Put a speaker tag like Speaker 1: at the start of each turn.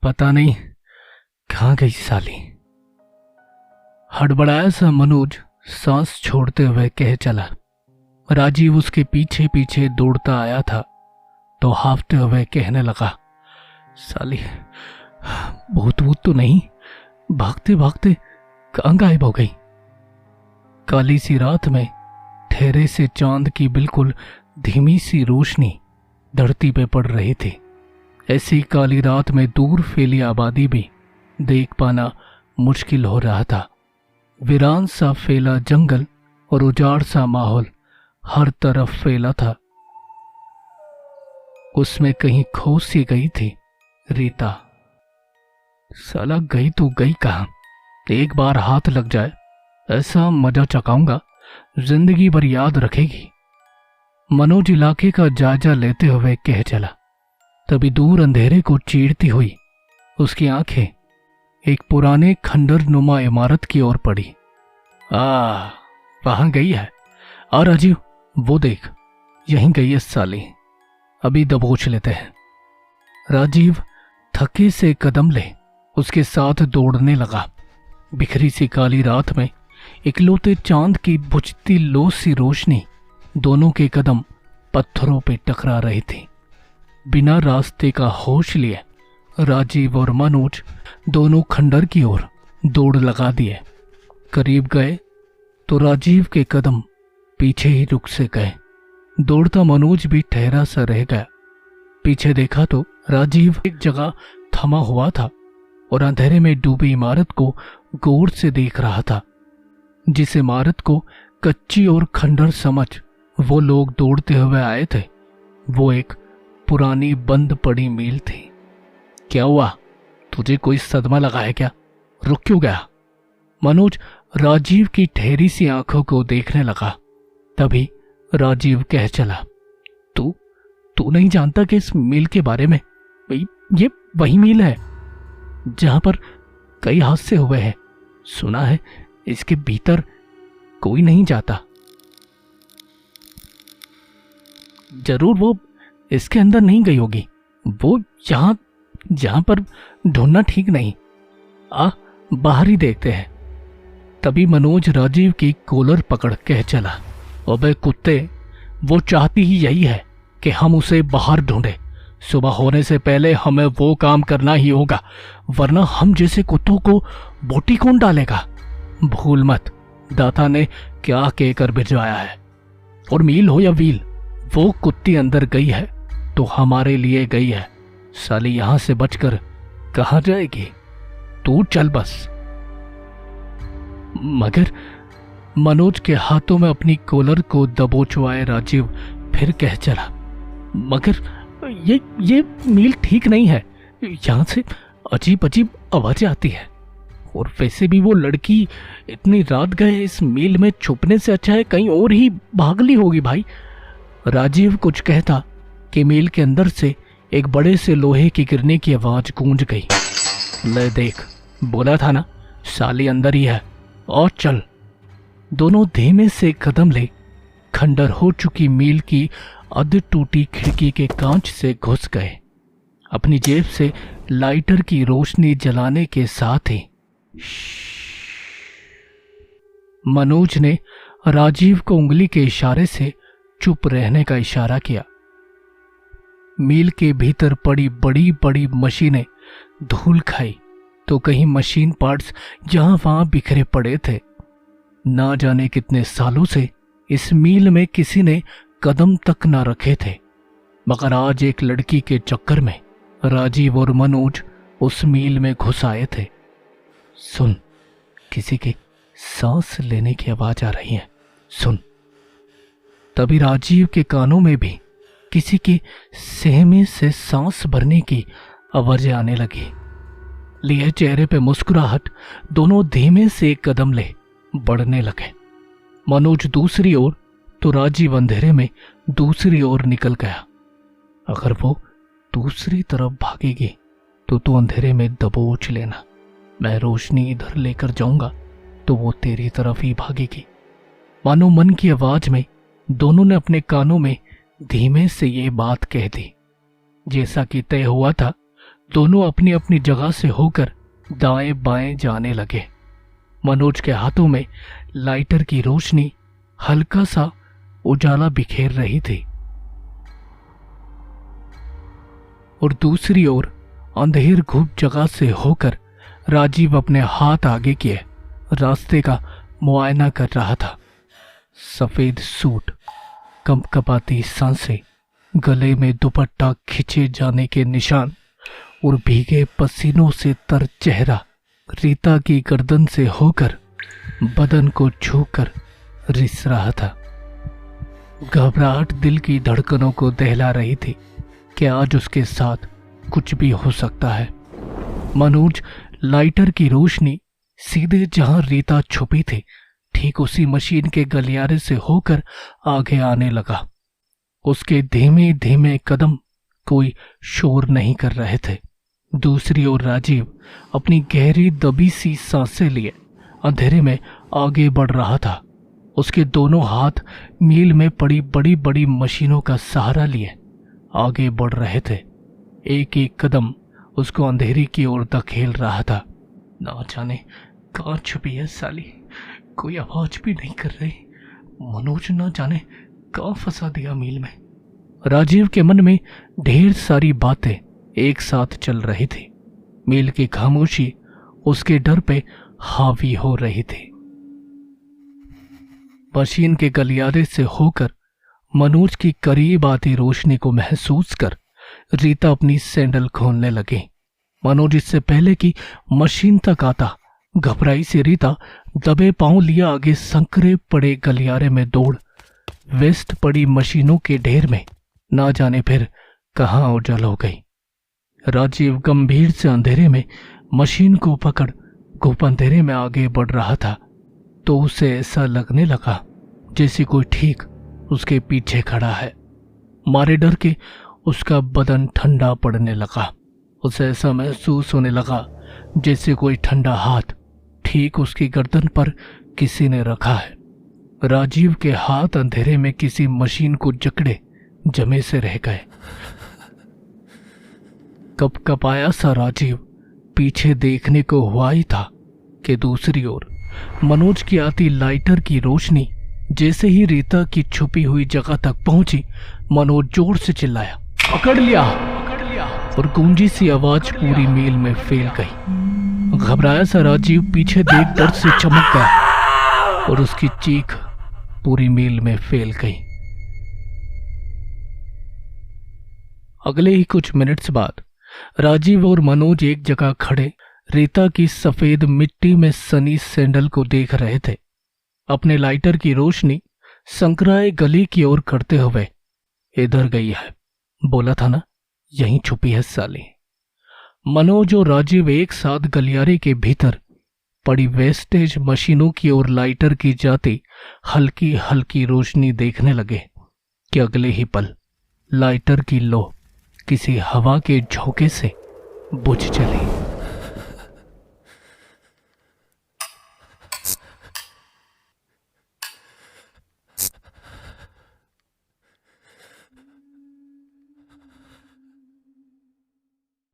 Speaker 1: पता नहीं कहाँ गई साली। हड़बड़ाया सा मनोज सांस छोड़ते हुए कह चला। राजीव उसके पीछे पीछे दौड़ता आया था तो हाफते हुए कहने लगा, साली भूत भूत तो नहीं, भागते भागते कहाँ गायब हो गई। काली सी रात में ठहरे से चांद की बिल्कुल धीमी सी रोशनी धरती पे पड़ रही थी। ऐसी काली रात में दूर फैली आबादी भी देख पाना मुश्किल हो रहा था। वीरान सा फैला जंगल और उजाड़ सा माहौल हर तरफ फैला था। उसमें कहीं खो सी गई थी रीता। साला गई तो गई कहाँ? एक बार हाथ लग जाए ऐसा मजा चकाऊंगा जिंदगी भर याद रखेगी। मनोज इलाके का जायजा लेते हुए कह चला। तभी दूर अंधेरे को चीरती हुई उसकी आंखें एक पुराने खंडर नुमा इमारत की ओर पड़ी। वहां गई है। आ राजीव, वो देख, यहीं गई है साली, अभी दबोच लेते हैं। राजीव थके से कदम ले उसके साथ दौड़ने लगा। बिखरी सी काली रात में इकलौते चांद की बुझती लो सी रोशनी दोनों के कदम पत्थरों पे टकरा रही थी। बिना रास्ते का होश लिए राजीव और मनोज दोनों खंडर की ओर दौड़ लगा दिए। करीब गए तो राजीव के कदम पीछे ही रुक से गए। दौड़ता मनोज भी ठहरा सा रह गया। पीछे देखा तो राजीव एक जगह थमा हुआ था और अंधेरे में डूबी इमारत को गौर से देख रहा था। जिस इमारत को कच्ची और खंडर समझ वो लोग दौड़ते हुए आए थे, वो एक पुरानी बंद पड़ी मील थी। क्या हुआ? तुझे कोई सदमा लगा है क्या? रुक क्यों गया? मनोज राजीव की ठहरी सी आंखों को देखने लगा। तभी राजीव कह चला, तू नहीं जानता कि इस मील के बारे में? ये वही मील है जहां पर कई हादसे हुए हैं। सुना है इसके भीतर कोई नहीं जाता। जरूर वो इसके अंदर नहीं गई होगी। वो जहां पर ढूंढना ठीक नहीं। बाहर ही देखते हैं। तभी मनोज राजीव की कॉलर पकड़ कह चला, अबे कुत्ते, वो चाहती ही यही है कि हम उसे बाहर ढूंढे। सुबह होने से पहले हमें वो काम करना ही होगा, वरना हम जैसे कुत्तों को बोटी कौन डालेगा? भूल मत, दाता ने क्या कहकर भिजवाया है। और मील हो या व्हील, वो कुत्ती अंदर गई है तो हमारे लिए गई है। साली यहां से बचकर कहां जाएगी? तू चल बस। मगर मनोज के हाथों में अपनी कॉलर को दबोचवाए राजीव फिर कह चला, मगर ये मील ठीक नहीं है। यहां से अजीब अजीब आवाजें आती है। और वैसे भी वो लड़की इतनी रात गए इस मील में छुपने से अच्छा है कहीं और ही भाग ली होगी भाई। राजीव कुछ कहता कि मील के अंदर से एक बड़े से लोहे की गिरने की आवाज गूंज गई। ले देख, बोला था ना, साली अंदर ही है। और चल। दोनों धीमे से कदम ले खंडर हो चुकी मील की अध टूटी खिड़की के कांच से घुस गए। अपनी जेब से लाइटर की रोशनी जलाने के साथ ही मनोज ने राजीव को उंगली के इशारे से चुप रहने का इशारा किया। मील के भीतर पड़ी बड़ी बड़ी मशीनें धूल खाई तो कहीं मशीन पार्ट्स यहां वहां बिखरे पड़े थे। ना जाने कितने सालों से इस मील में किसी ने कदम तक ना रखे थे, मगर आज एक लड़की के चक्कर में राजीव और मनोज उस मील में घुस आए थे। सुन, किसी के सांस लेने की आवाज आ रही है, सुन। तभी राजीव के कानों में भी किसी के सहमे से सांस भरने की आवाजें आने लगी। लिए चेहरे पे मुस्कुराहट, दोनों धीमे से कदम ले बढ़ने लगे। मनोज दूसरी ओर तो राजीव अंधेरे में दूसरी ओर निकल गया। अगर वो दूसरी तरफ भागेगी तो तू अंधेरे में दबोच लेना। मैं रोशनी इधर लेकर जाऊंगा तो वो तेरी तरफ ही भागेगी। मानो मन की आवाज में दोनों ने अपने कानों में धीमे से ये बात कह दी। जैसा कि तय हुआ था, दोनों अपनी अपनी जगह से होकर दाएं बाएं जाने लगे। मनोज के हाथों में लाइटर की रोशनी हल्का सा उजाला बिखेर रही थी और दूसरी ओर अंधेर घुप जगह से होकर राजीव अपने हाथ आगे किए रास्ते का मुआयना कर रहा था। सफेद सूट, कंपकपाती सांसें, गले में दुपट्टा खिंचे जाने के निशान और भीगे पसीनों से तर चेहरा रीता की गर्दन से होकर बदन को छूकर रिस रहा था। घबराहट दिल की धड़कनों को दहला रही थी कि आज उसके साथ कुछ भी हो सकता है। मनोज लाइटर की रोशनी सीधे जहां रीता छुपी थी ठीक उसी मशीन के गलियारे से होकर आगे आने लगा। उसके धीमे धीमे कदम कोई शोर नहीं कर रहे थे। दूसरी ओर राजीव अपनी गहरी दबी सी सांसें लिए अंधेरे में आगे बढ़ रहा था। उसके दोनों हाथ मील में पड़ी बड़ी बड़ी मशीनों का सहारा लिए आगे बढ़ रहे थे। एक एक कदम उसको अंधेरी की ओर धकेल रहा था। ना जाने कहाँ छुपी है साली, कोई आवाज भी नहीं कर रही। मनोज ना जाने कहाँ फंसा दिया मील में। राजीव के मन में ढेर सारी बातें एक साथ चल रही थी। मील की खामोशी उसके डर पे हावी हो रही थी। मशीन के गलियारे से होकर मनोज की करीब आती रोशनी को महसूस कर रीता अपनी सैंडल खोलने लगी। मनोज इससे पहले कि मशीन तक आता घबराई से रीता दबे पांव लिया आगे संकरे पड़े गलियारे में दौड़ वेस्ट पड़ी मशीनों के ढेर में ना जाने फिर कहां उजल हो गई। राजीव गंभीर से अंधेरे में मशीन को पकड़ घुप अंधेरे में आगे बढ़ रहा था तो उसे ऐसा लगने लगा जैसे कोई ठीक उसके पीछे खड़ा है। मारे डर के उसका बदन ठंडा पड़ने लगा। उसे ऐसा महसूस होने लगा जैसे कोई ठंडा हाथ ठीक उसकी गर्दन पर किसी ने रखा है। राजीव के हाथ अंधेरे में किसी मशीन को जकड़े जमे से रह गए। कपकपाया सा राजीव पीछे देखने को हुआ ही था कि दूसरी ओर मनोज की आती लाइटर की रोशनी जैसे ही रीता की छुपी हुई जगह तक पहुंची, मनोज जोर से चिल्लाया, पकड़ लिया, और गूंजी सी आवाज पूरी मील में फैल गई। घबराया सा राजीव पीछे देख डर से चमक गया और उसकी चीख पूरी मील में फैल गई। अगले ही कुछ मिनट्स बाद राजीव और मनोज एक जगह खड़े रीता की सफेद मिट्टी में सनी सैंडल को देख रहे थे। अपने लाइटर की रोशनी संकराए गली की ओर करते हुए, इधर गई है, बोला था ना यहीं छुपी है साली। मनोज और राजीव एक साथ गलियारे के भीतर पड़ी वेस्टेज मशीनों की ओर लाइटर की जाती हल्की हल्की रोशनी देखने लगे कि अगले ही पल लाइटर की लो किसी हवा के झोंके से बुझ चली।